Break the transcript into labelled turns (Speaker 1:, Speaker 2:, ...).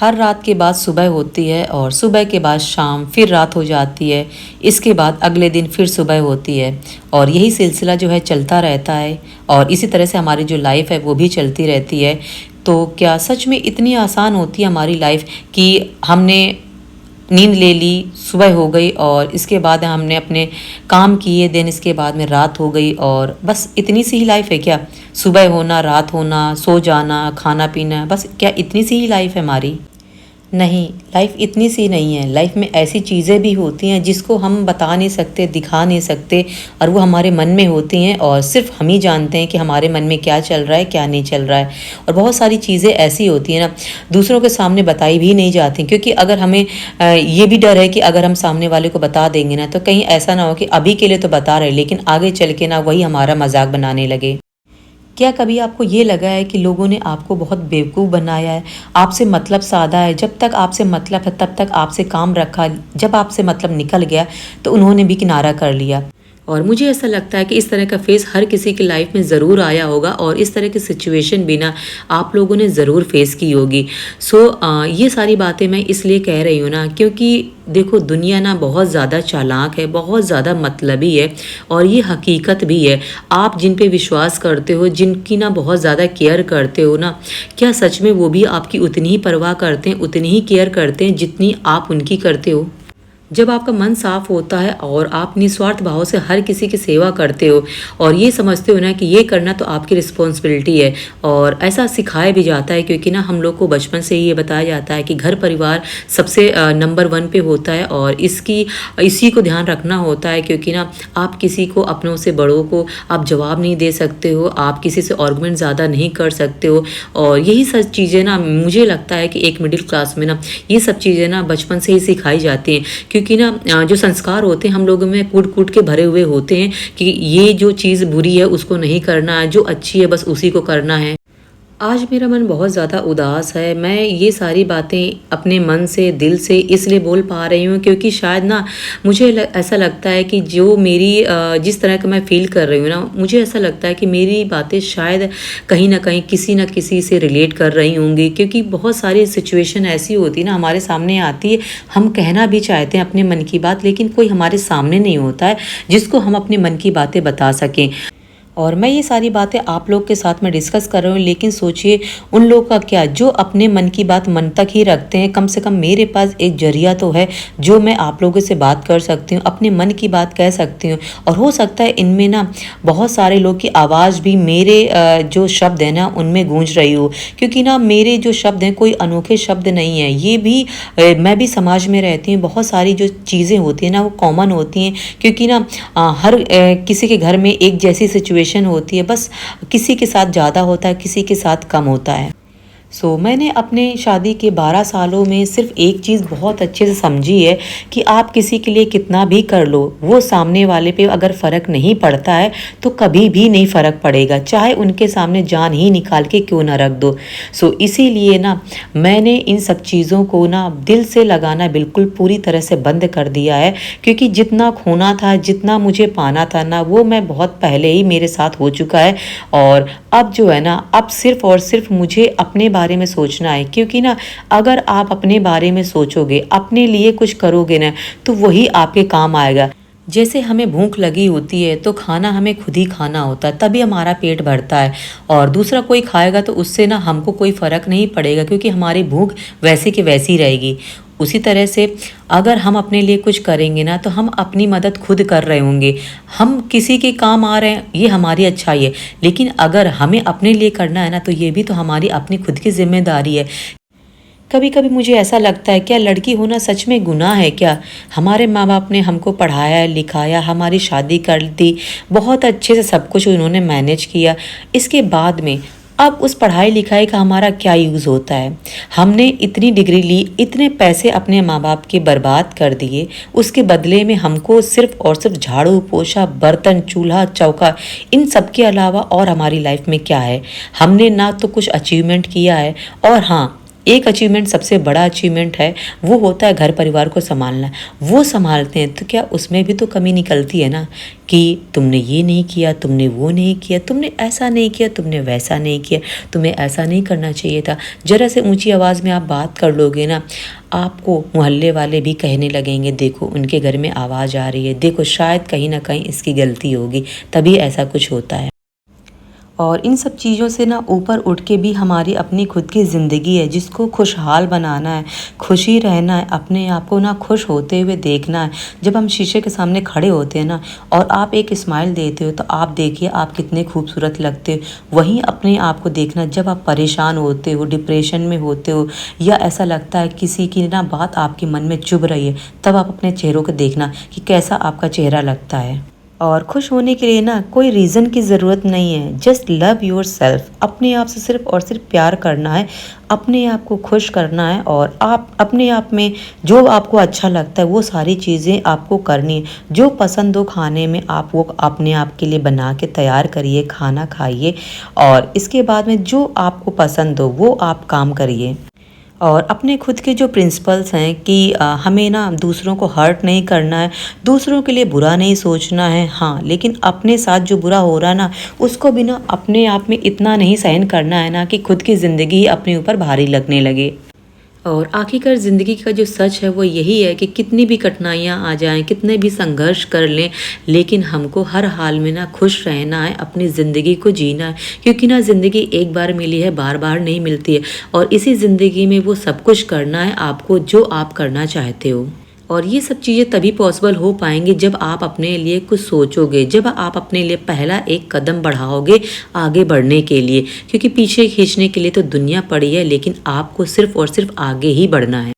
Speaker 1: हर रात के बाद सुबह होती है और सुबह के बाद शाम, फिर रात हो जाती है। इसके बाद अगले दिन फिर सुबह होती है और यही सिलसिला जो है चलता रहता है और इसी तरह से हमारी जो लाइफ है वो भी चलती रहती है। तो क्या सच में इतनी आसान होती है हमारी लाइफ कि हमने नींद ले ली, सुबह हो गई और इसके बाद हमने अपने काम किए, देन इसके बाद में रात हो गई और बस इतनी सी ही लाइफ है क्या? सुबह होना, रात होना, सो जाना, खाना पीना, बस क्या इतनी सी ही लाइफ है हमारी? नहीं, लाइफ इतनी सी नहीं है। लाइफ में ऐसी चीज़ें भी होती हैं जिसको हम बता नहीं सकते, दिखा नहीं सकते और वो हमारे मन में होती हैं और सिर्फ हम ही जानते हैं कि हमारे मन में क्या चल रहा है, क्या नहीं चल रहा है। और बहुत सारी चीज़ें ऐसी होती हैं ना, दूसरों के सामने बताई भी नहीं जाती, क्योंकि अगर हमें ये भी डर है कि अगर हम सामने वाले को बता देंगे ना तो कहीं ऐसा ना हो कि अभी के लिए तो बता रहे लेकिन आगे चल के ना वही हमारा मजाक बनाने लगे। क्या कभी आपको ये लगा है कि लोगों ने आपको बहुत बेवकूफ़ बनाया है, आपसे मतलब साधा है, जब तक आपसे मतलब है तब तक आपसे काम रखा, जब आपसे मतलब निकल गया तो उन्होंने भी किनारा कर लिया? और मुझे ऐसा लगता है कि इस तरह का फेस हर किसी की लाइफ में ज़रूर आया होगा और इस तरह की सिचुएशन भी ना आप लोगों ने ज़रूर फेस की होगी। ये सारी बातें मैं इसलिए कह रही हूँ ना, क्योंकि देखो दुनिया ना बहुत ज़्यादा चालाक है, बहुत ज़्यादा मतलबी है और ये हकीकत भी है। आप जिन पे विश्वास करते हो, जिनकी ना बहुत ज़्यादा केयर करते हो ना, क्या सच में वो भी आपकी उतनी ही परवाह करते हैं, उतनी ही केयर करते हैं जितनी आप उनकी करते हो? जब आपका मन साफ होता है और आप निस्वार्थ भाव से हर किसी की सेवा करते हो और ये समझते हो ना कि ये करना तो आपकी रिस्पॉन्सिबिलिटी है, और ऐसा सिखाया भी जाता है क्योंकि ना हम लोग को बचपन से ही ये बताया जाता है कि घर परिवार सबसे नंबर 1 पे होता है और इसी को ध्यान रखना होता है, क्योंकि ना आप किसी को, अपनों से बड़ों को आप जवाब नहीं दे सकते हो, आप किसी से आर्गुमेंट ज़्यादा नहीं कर सकते हो। और यही सब चीज़ें ना मुझे लगता है कि एक मिडिल क्लास में ना ये सब चीज़ें ना बचपन से ही सिखाई जाती हैं, क्योंकि ना जो संस्कार होते हैं हम लोगों में कूट कूट के भरे हुए होते हैं कि ये जो चीज़ बुरी है उसको नहीं करना है, जो अच्छी है बस उसी को करना है। आज मेरा मन बहुत ज़्यादा उदास है। मैं ये सारी बातें अपने मन से, दिल से इसलिए बोल पा रही हूँ क्योंकि शायद ना मुझे ऐसा लगता है कि जो मेरी जिस तरह का मैं फ़ील कर रही हूँ ना, मुझे ऐसा लगता है कि मेरी बातें शायद कहीं न कहीं किसी न किसी से रिलेट कर रही होंगी, क्योंकि बहुत सारी सिचुएशन ऐसी होती है ना हमारे सामने आती है, हम कहना भी चाहते हैं अपने मन की बात लेकिन कोई हमारे सामने नहीं होता है जिसको हम अपने मन की बातें बता सकें। और मैं ये सारी बातें आप लोग के साथ में डिस्कस कर रही हूँ, लेकिन सोचिए उन लोग का क्या जो अपने मन की बात मन तक ही रखते हैं। कम से कम मेरे पास एक जरिया तो है जो मैं आप लोगों से बात कर सकती हूँ, अपने मन की बात कह सकती हूँ। और हो सकता है इनमें ना बहुत सारे लोग की आवाज़ भी मेरे जो शब्द हैं ना उनमें गूंज रही हो, क्योंकि ना मेरे जो शब्द हैं कोई अनोखे शब्द नहीं है। ये भी मैं भी समाज में रहती हूँ, बहुत सारी जो चीज़ें होती हैं ना वो कॉमन होती हैं, क्योंकि ना हर किसी के घर में एक जैसी सिचुएशन होती है, बस किसी के साथ ज़्यादा होता है, किसी के साथ कम होता है। मैंने अपने शादी के 12 सालों में सिर्फ एक चीज़ बहुत अच्छे से समझी है कि आप किसी के लिए कितना भी कर लो, वो सामने वाले पे अगर फ़र्क नहीं पड़ता है तो कभी भी नहीं फ़र्क पड़ेगा, चाहे उनके सामने जान ही निकाल के क्यों ना रख दो। इसीलिए ना मैंने इन सब चीज़ों को ना दिल से लगाना बिल्कुल पूरी तरह से बंद कर दिया है, क्योंकि जितना खोना था, जितना मुझे पाना था ना, वो मैं बहुत पहले ही मेरे साथ हो चुका है। और अब जो है ना, अब सिर्फ और सिर्फ मुझे अपने बारे में सोचना है, क्योंकि ना अगर आप अपने बारे में सोचोगे, अपने लिए कुछ करोगे ना, तो वही आपके काम आएगा। जैसे हमें भूख लगी होती है तो खाना हमें खुद ही खाना होता है, तभी हमारा पेट भरता है, और दूसरा कोई खाएगा तो उससे ना हमको कोई फ़र्क नहीं पड़ेगा, क्योंकि हमारी भूख वैसे की वैसी रहेगी। उसी तरह से अगर हम अपने लिए कुछ करेंगे ना तो हम अपनी मदद खुद कर रहे होंगे, हम किसी के काम आ रहे हैं, ये हमारी अच्छाई है। लेकिन अगर हमें अपने लिए करना है ना तो ये भी तो हमारी अपनी खुद की जिम्मेदारी है। कभी कभी मुझे ऐसा लगता है, क्या लड़की होना सच में गुनाह है क्या? हमारे माँ बाप ने हमको पढ़ाया लिखाया, हमारी शादी कर दी, बहुत अच्छे से सब कुछ उन्होंने मैनेज किया, इसके बाद में अब उस पढ़ाई लिखाई का हमारा क्या यूज़ होता है? हमने इतनी डिग्री ली, इतने पैसे अपने माँ बाप के बर्बाद कर दिए, उसके बदले में हमको सिर्फ और सिर्फ झाड़ू पोछा, बर्तन, चूल्हा चौका, इन सब के अलावा और हमारी लाइफ में क्या है? हमने ना तो कुछ अचीवमेंट किया है, और हाँ, एक अचीवमेंट सबसे बड़ा अचीवमेंट है, वो होता है घर परिवार को सँभालना। वो सँभालते हैं तो क्या उसमें भी तो कमी निकलती है ना, कि तुमने ये नहीं किया, तुमने वो नहीं किया, तुमने ऐसा नहीं किया, तुमने वैसा नहीं किया, तुम्हें ऐसा नहीं करना चाहिए था। ज़रा से ऊँची आवाज़ में आप बात कर लोगे ना, आपको मोहल्ले वाले भी कहने लगेंगे, देखो उनके घर में आवाज़ आ रही है, देखो शायद कहीं न कहीं इसकी गलती होगी, तभी ऐसा कुछ होता है। और इन सब चीज़ों से ना ऊपर उठ के भी हमारी अपनी खुद की ज़िंदगी है, जिसको खुशहाल बनाना है, खुशी रहना है, अपने आप को ना खुश होते हुए देखना है। जब हम शीशे के सामने खड़े होते हैं ना और आप एक स्माइल देते हो, तो आप देखिए आप कितने खूबसूरत लगते हो। वहीं अपने आप को देखना जब आप परेशान होते हो, डिप्रेशन में होते हो, या ऐसा लगता है किसी की ना बात आपके मन में चुभ रही है, तब आप अपने चेहरों को देखना कि कैसा आपका चेहरा लगता है। और खुश होने के लिए ना कोई रीज़न की ज़रूरत नहीं है, जस्ट लव योर सेल्फ। अपने आप से सिर्फ और सिर्फ प्यार करना है, अपने आप को खुश करना है, और आप अपने आप में जो आपको अच्छा लगता है वो सारी चीज़ें आपको करनी है। जो पसंद हो खाने में आप वो अपने आप के लिए बना के तैयार करिए, खाना खाइए, और इसके बाद में जो आपको पसंद हो वो आप काम करिए। और अपने खुद के जो प्रिंसिपल्स हैं कि हमें ना दूसरों को हर्ट नहीं करना है, दूसरों के लिए बुरा नहीं सोचना है, हाँ, लेकिन अपने साथ जो बुरा हो रहा है ना, उसको भी ना अपने आप में इतना नहीं सहन करना है ना कि खुद की ज़िंदगी ही अपने ऊपर भारी लगने लगे। और आखिरकार ज़िंदगी का जो सच है वो यही है कि कितनी भी कठिनाइयाँ आ जाएं, कितने भी संघर्ष कर लें, लेकिन हमको हर हाल में ना खुश रहना है, अपनी ज़िंदगी को जीना है, क्योंकि ना ज़िंदगी एक बार मिली है, बार बार नहीं मिलती है। और इसी ज़िंदगी में वो सब कुछ करना है आपको जो आप करना चाहते हो। और ये सब चीज़ें तभी पॉसिबल हो पाएंगी जब आप अपने लिए कुछ सोचोगे, जब आप अपने लिए पहला एक कदम बढ़ाओगे आगे बढ़ने के लिए, क्योंकि पीछे खींचने के लिए तो दुनिया पड़ी है, लेकिन आपको सिर्फ और सिर्फ आगे ही बढ़ना है।